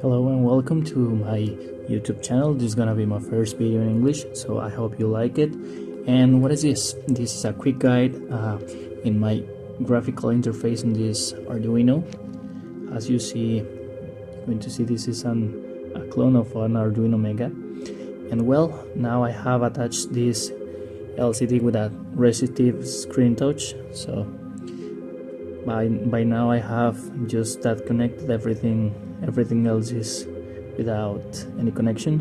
Hello and welcome to my YouTube channel. This is gonna be my first video in English, so I hope you like it. And what is this? This is a quick guide in my graphical interface in this Arduino. As you see, you're going to see this is a clone of an Arduino Mega. And well, now I have attached this LCD with a resistive screen touch. So by now I have just that connected. Everything else is without any connection.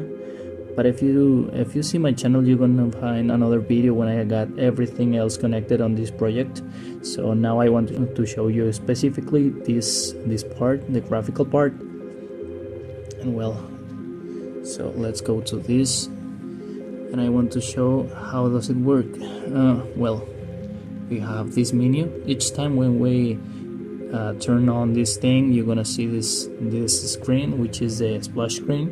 But if you see my channel, you're gonna find another video when I got everything else connected on this project. So now I want to show you specifically this part, the graphical part. And well, so let's go to this, and I want to show how does it work. Well, we have this menu. Each time when we turn on this thing, you're gonna see this screen, which is the splash screen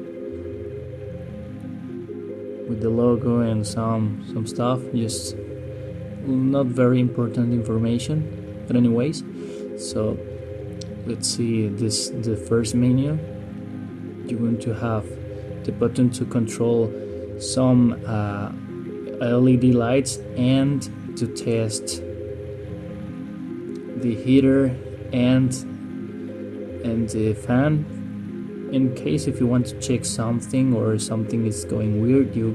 with the logo and some stuff, just not very important information, but anyways. So let's see the first menu. You're going to have the button to control some LED lights and to test the heater and the fan. In case if you want to check something or something is going weird, you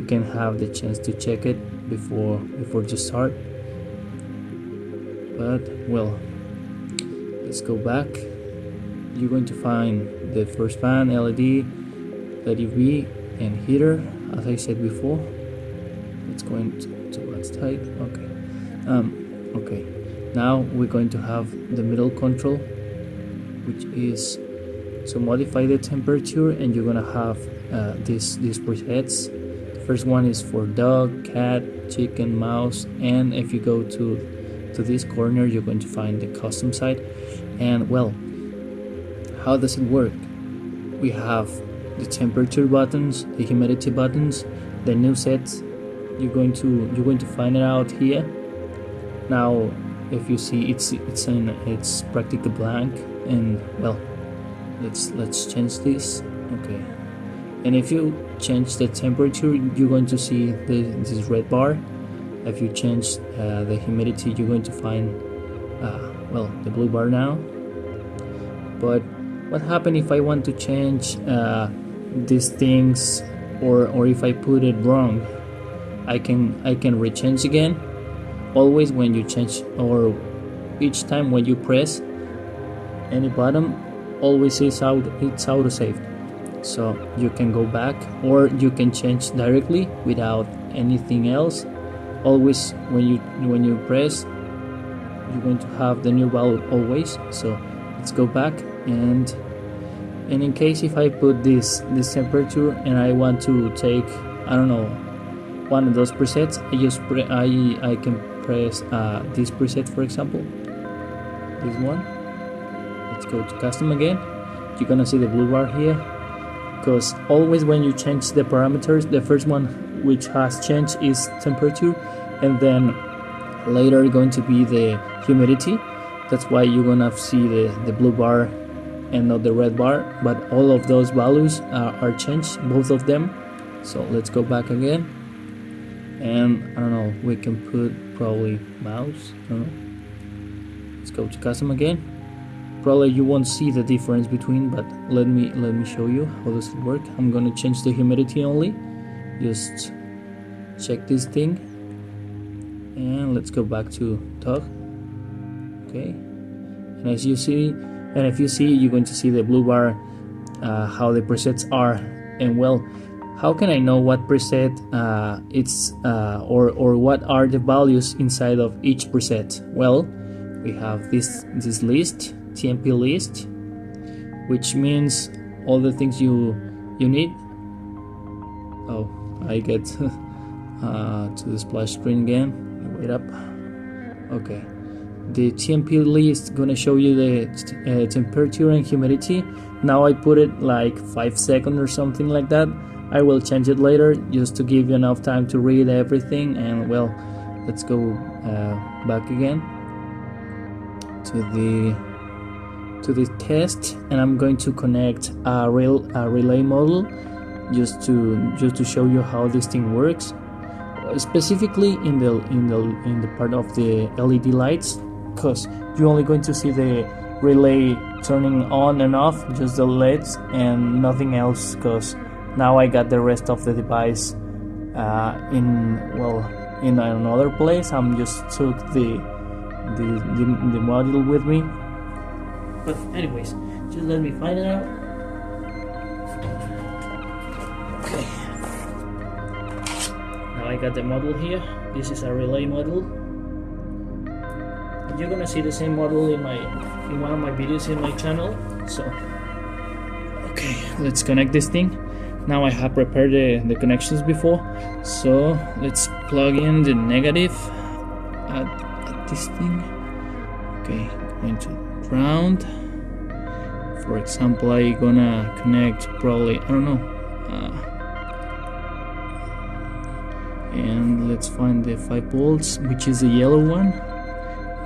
can have the chance to check it before you start. But well, let's go back. You're going to find the first fan, LED, LEV, and heater, as I said before. Let's go into what's tight. Okay. Now we're going to have the middle control, which is to modify the temperature, and you're gonna have these presets. The first one is for dog, cat, chicken, mouse, and if you go to this corner, you're going to find the custom side. And well, how does it work? We have the temperature buttons, the humidity buttons, the new sets. You're going to find it out here. Now, if you see, it's practically blank, and well, let's change this. Okay, and if you change the temperature, you're going to see this red bar. If you change the humidity, you're going to find well, the blue bar now. But what happens if I want to change these things, or if I put it wrong? I can rechange again. Always when you change, or each time when you press any button, always it's auto saved. So you can go back, or you can change directly without anything else. Always when you press, you're going to have the new value always. So let's go back, and in case if I put this temperature and I want to take, I don't know, one of those presets, I can press this preset, for example, this one. Let's go to custom again. You're gonna see the blue bar here, because always when you change the parameters, the first one which has changed is temperature, and then later going to be the humidity. That's why you're gonna see the blue bar and not the red bar, but all of those values are changed, both of them. So let's go back again, and I don't know, we can put probably mouse. I don't know. Let's go to custom again. Probably you won't see the difference between, but let me show you how does it work. I'm gonna change the humidity only. Just check this thing, and let's go back to talk. Okay, and if you see, you're going to see the blue bar, how the presets are. And well, how can I know what preset it's or what are the values inside of each preset? Well, we have this list, TMP list, which means all the things you need. Oh, I get to the splash screen again. Wait up. Okay, the TMP list gonna show you the temperature and humidity. Now I put it like 5 seconds or something like that. I will change it later just to give you enough time to read everything. And well, let's go back again to the test, and I'm going to connect a relay model just to show you how this thing works, specifically in the part of the LED lights, because you're only going to see the relay turning on and off, just the LEDs and nothing else, because now I got the rest of the device in another place. I'm just took the module with me. But anyways, just let me find it out. Okay. Now I got the model here. This is a relay model. And you're gonna see the same model in one of my videos in my channel. So okay, let's connect this thing. Now I have prepared the connections before. So let's plug in the negative at this thing. Okay, going to ground. For example, I gonna connect probably, I don't know, and let's find the 5 volts, which is the yellow one.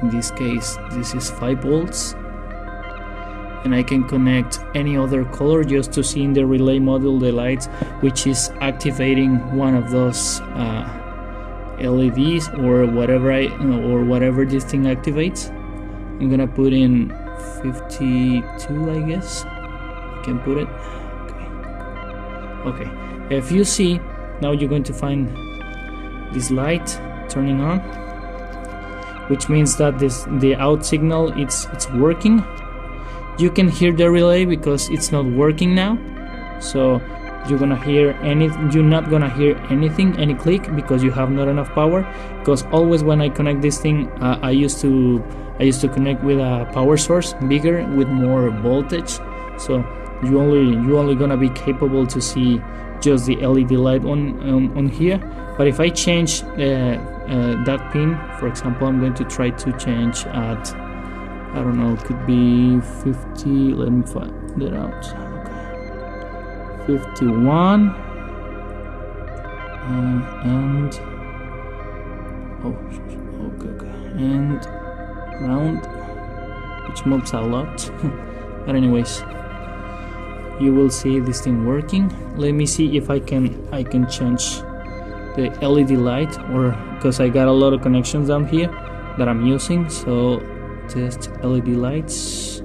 In this case, this is 5 volts, and I can connect any other color just to see in the relay module the lights, which is activating one of those LEDs or whatever this thing activates. I'm gonna put in 52, I guess I can put it. Okay, if you see, now you're going to find this light turning on, which means that the out signal it's working. You can hear the relay because it's not working now, so you're not gonna hear anything, any click, because you have not enough power. Because always when I connect this thing, I used to connect with a power source bigger with more voltage, so you only gonna be capable to see just the LED light on here. But if I change that pin, for example, I'm going to try to change at, I don't know, could be 50. Let me find that out. Okay, 51 and and ground, which moves a lot. But anyways, you will see this thing working. Let me see if I can change the LED light, or because I got a lot of connections down here that I'm using. So test LED lights.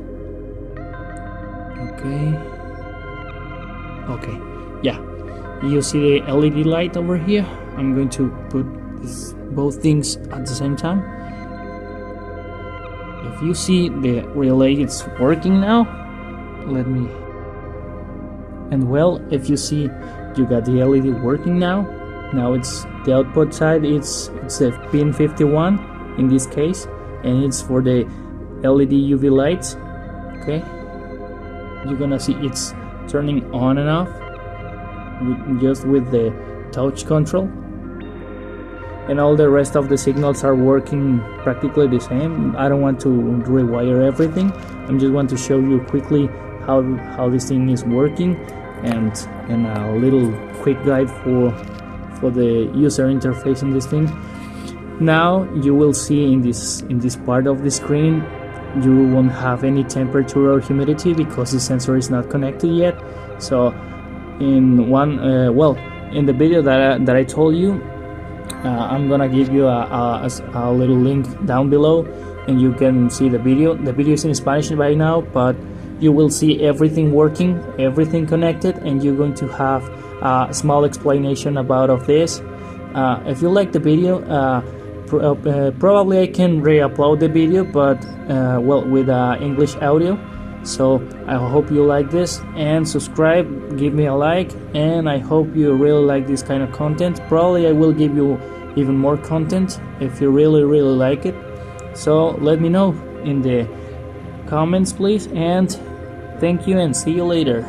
Okay, yeah, you see the LED light over here. I'm going to put both things at the same time. If you see the relay, it's working now. And well, if you see, you got the LED working now. Now it's the output side. It's a pin 51 in this case, and it's for the LED UV lights. Okay, you're gonna see it's turning on and off just with the touch control, and all the rest of the signals are working practically the same. I don't want to rewire everything. I just want to show you quickly how this thing is working, and a little quick guide for the user interface in this thing. Now you will see in this part of the screen, you won't have any temperature or humidity because the sensor is not connected yet. So in the video that I told you, I'm gonna give you a little link down below, and you can see the video. The video is in Spanish right now, but you will see everything working, everything connected, and you're going to have a small explanation about this. If you like the video, probably I can re-upload the video, but with English audio. So I hope you like this, and subscribe, give me a like, and I hope you really like this kind of content. Probably I will give you even more content if you really like it. So let me know in the comments, please, and thank you, and see you later.